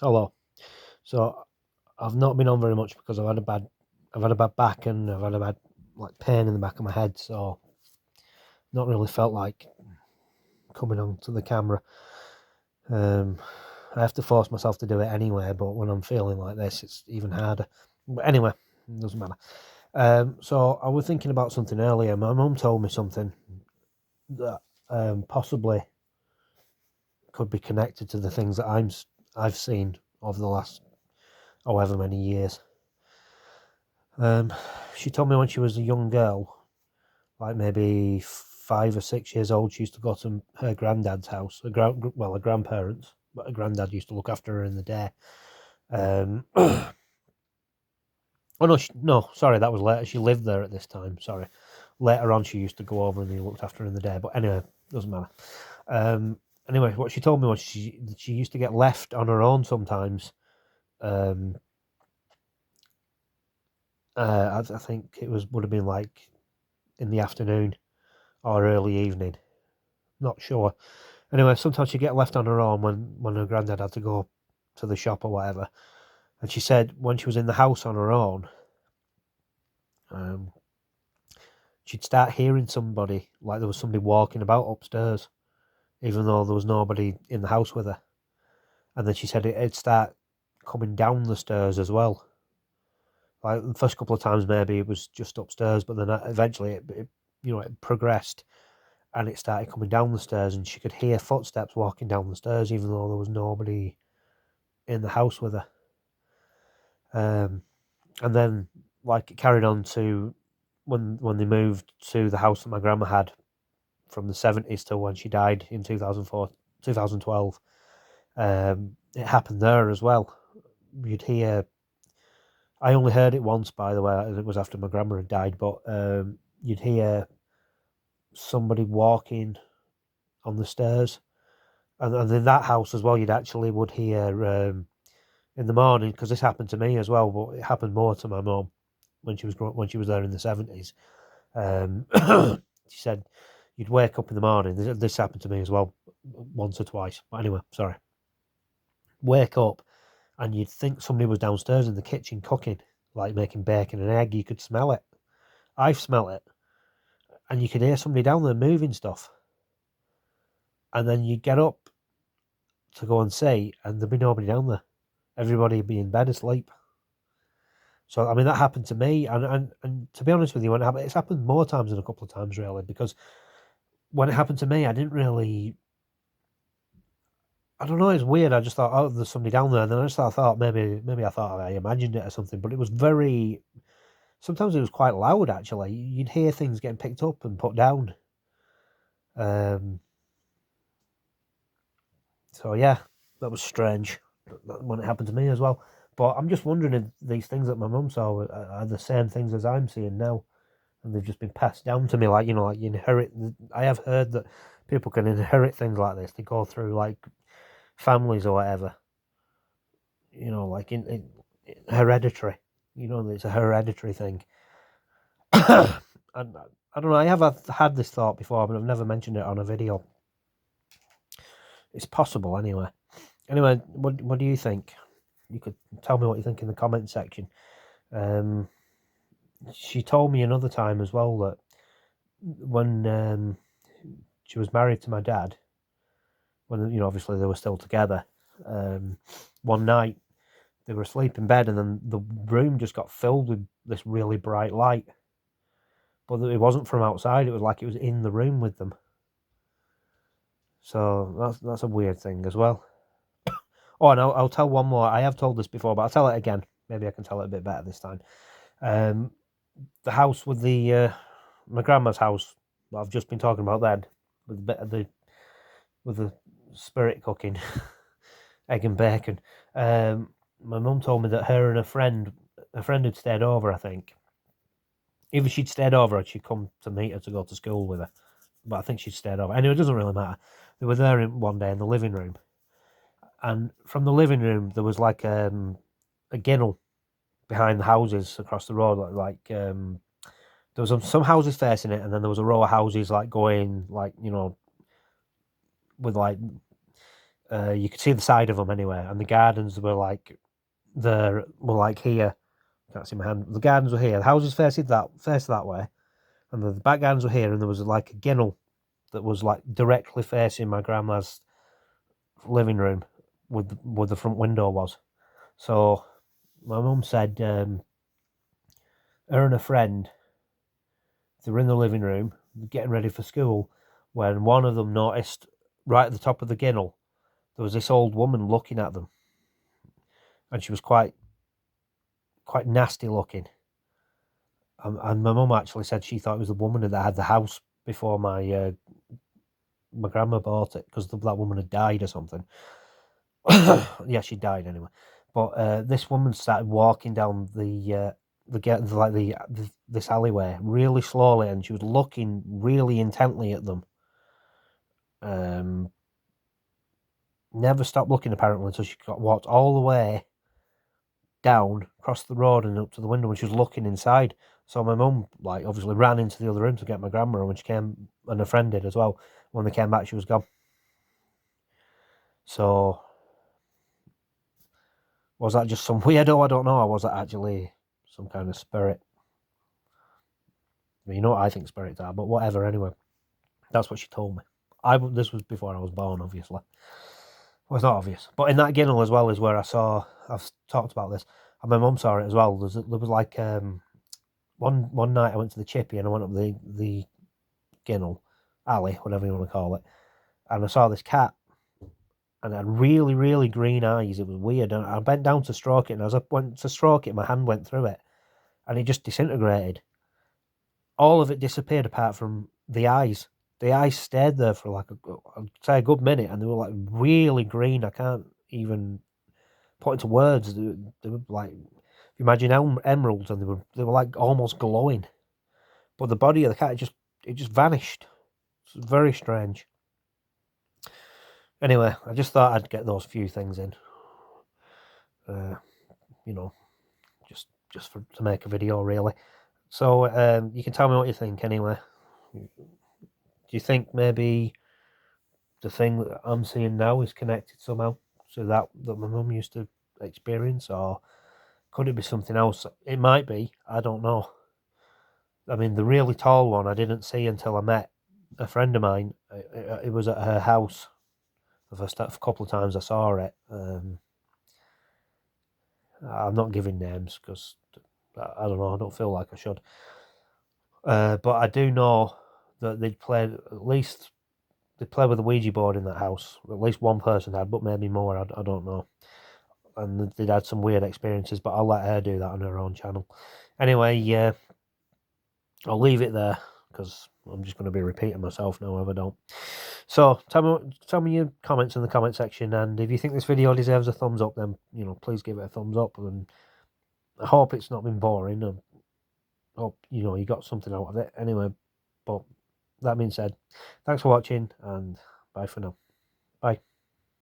Hello. So I've not been on very much because I've had a bad back and I've had a bad pain in the back of my head. So not really felt like coming on to the camera. Um, I have to force myself to do it anyway, but when I'm feeling like this, it's even harder. But anyway, it doesn't matter. So I was thinking about something earlier. My mum told me something that possibly could be connected to the things that I've seen over the last however many years. She told me when she was a young girl, like maybe 5 or 6 years old, she used to go to her granddad's house, her grandparents, but her granddad used to look after her in the day. Oh no, no, sorry, that was later. She lived there at this time. Sorry, later on she used to go over and he looked after her in the day. But anyway, doesn't matter. Anyway, what she told me was she used to get left on her own sometimes. Um, I think it would have been like in the afternoon or early evening. Not sure. Anyway, sometimes she'd get left on her own when her granddad had to go to the shop or whatever. And she said when she was in the house on her own, um, she'd start hearing somebody, like there was somebody walking about upstairs, even though there was nobody in the house with her. And then she said it'd start coming down the stairs as well. Like the first couple of times, maybe it was just upstairs, but then eventually it progressed and it started coming down the stairs, and she could hear footsteps walking down the stairs, even though there was nobody in the house with her. And then like it carried on to when they moved to the house that my grandma had from the 70s till when she died in 2004, 2012. It happened there as well. You'd hear. I only heard it once, by the way. It was after my grandma had died, but you'd hear somebody walking on the stairs, and in that house as well, you'd actually would hear in the morning, because this happened to me as well, but it happened more to my mum when she was there in the 70s. She said you'd wake up in the morning. This happened to me as well once or twice. But anyway, sorry. Wake up and you'd think somebody was downstairs in the kitchen cooking, like making bacon and egg. You could smell it. I've smelt it, and you could hear somebody down there moving stuff. And then you'd get up to go and see, and there'd be nobody down there. Everybody would be in bed asleep. So I mean that happened to me, and to be honest with you, it's happened more times than a couple of times really, because when it happened to me, I didn't really. I don't know. It's weird. I just thought, oh, there's somebody down there, and then I just thought maybe I thought I imagined it or something. But it was very. Sometimes it was quite loud. Actually, you'd hear things getting picked up and put down. So yeah, that was strange when it happened to me as well. But I'm just wondering if these things that my mum saw are the same things as I'm seeing now, and they've just been passed down to me. Like like you inherit. I have heard that people can inherit things like this. They go through like families or whatever. Like in hereditary. It's a hereditary thing. And I don't know. I have had this thought before, but I've never mentioned it on a video. It's possible, anyway. Anyway, what do you think? You could tell me what you think in the comment section. She told me another time as well that when she was married to my dad, when obviously they were still together, one night they were asleep in bed, and then the room just got filled with this really bright light. But it wasn't from outside; it was like it was in the room with them. So that's a weird thing as well. Oh, and I'll tell one more. I have told this before, but I'll tell it again. Maybe I can tell it a bit better this time. The house with my grandma's house that I've just been talking about then, with a bit of the spirit cooking, egg and bacon. My mum told me that her and a friend had stayed over, I think. Either she'd stayed over or she'd come to meet her to go to school with her. But I think she'd stayed over. Anyway, it doesn't really matter. They were there one day in the living room. And from the living room, there was like a ginnel behind the houses across the road. There was some houses facing it, and then there was a row of houses like going, like, with like You could see the side of them anyway, and the gardens were like here. Can't see my hand. The gardens were here. The houses faced that way, and the back gardens were here. And there was like a ginnel that was like directly facing my grandma's living room, where the front window was. So my mum said her and a friend, they were in the living room getting ready for school, when one of them noticed right at the top of the ginnel there was this old woman looking at them, and she was quite nasty looking. And my mum actually said she thought it was the woman that had the house before my grandma bought it, because that woman had died or something. Yeah, she died anyway. But this woman started walking down this alleyway really slowly, and she was looking really intently at them. Never stopped looking apparently until she walked all the way down across the road and up to the window, and she was looking inside. So my mum obviously ran into the other room to get my grandma, and when she came, and a friend did as well, when they came back she was gone. So was that just some weirdo? I don't know. Or was that actually some kind of spirit? I mean, you know what I think spirits are, but whatever. Anyway, that's what she told me. This was before I was born, obviously. Well, it's not obvious, but in that ginnel as well is where I've talked about this, and my mum saw it as well. There was like one night I went to the chippy and I went up the ginnel alley, whatever you want to call it, and I saw this cat, and it had really, really green eyes. It was weird, and I bent down to stroke it, and as I went to stroke it, my hand went through it, and it just disintegrated. All of it disappeared apart from the eyes. The eyes stayed there for I'd say a good minute, and they were like really green. I can't even put into words. They were like, imagine emeralds, and they were like almost glowing. But the body of the cat it just vanished. It's very strange. Anyway, I just thought I'd get those few things in. You know, just to make a video, really. So you can tell me what you think anyway. Do you think maybe the thing that I'm seeing now is connected somehow to that my mum used to experience, or could it be something else? It might be. I don't know. I mean, the really tall one I didn't see until I met a friend of mine. It was at her house. The first couple of times I saw it. I'm not giving names because I don't know. I don't feel like I should. But I do know that they played with a Ouija board in that house. At least one person had, but maybe more. I don't know. And they'd had some weird experiences, but I'll let her do that on her own channel. Anyway, yeah, I'll leave it there because I'm just going to be repeating myself now if I don't. So tell me your comments in the comment section, and if you think this video deserves a thumbs up, then please give it a thumbs up. And I hope it's not been boring. I hope you got something out of it. Anyway, but that being said, thanks for watching, and bye for now.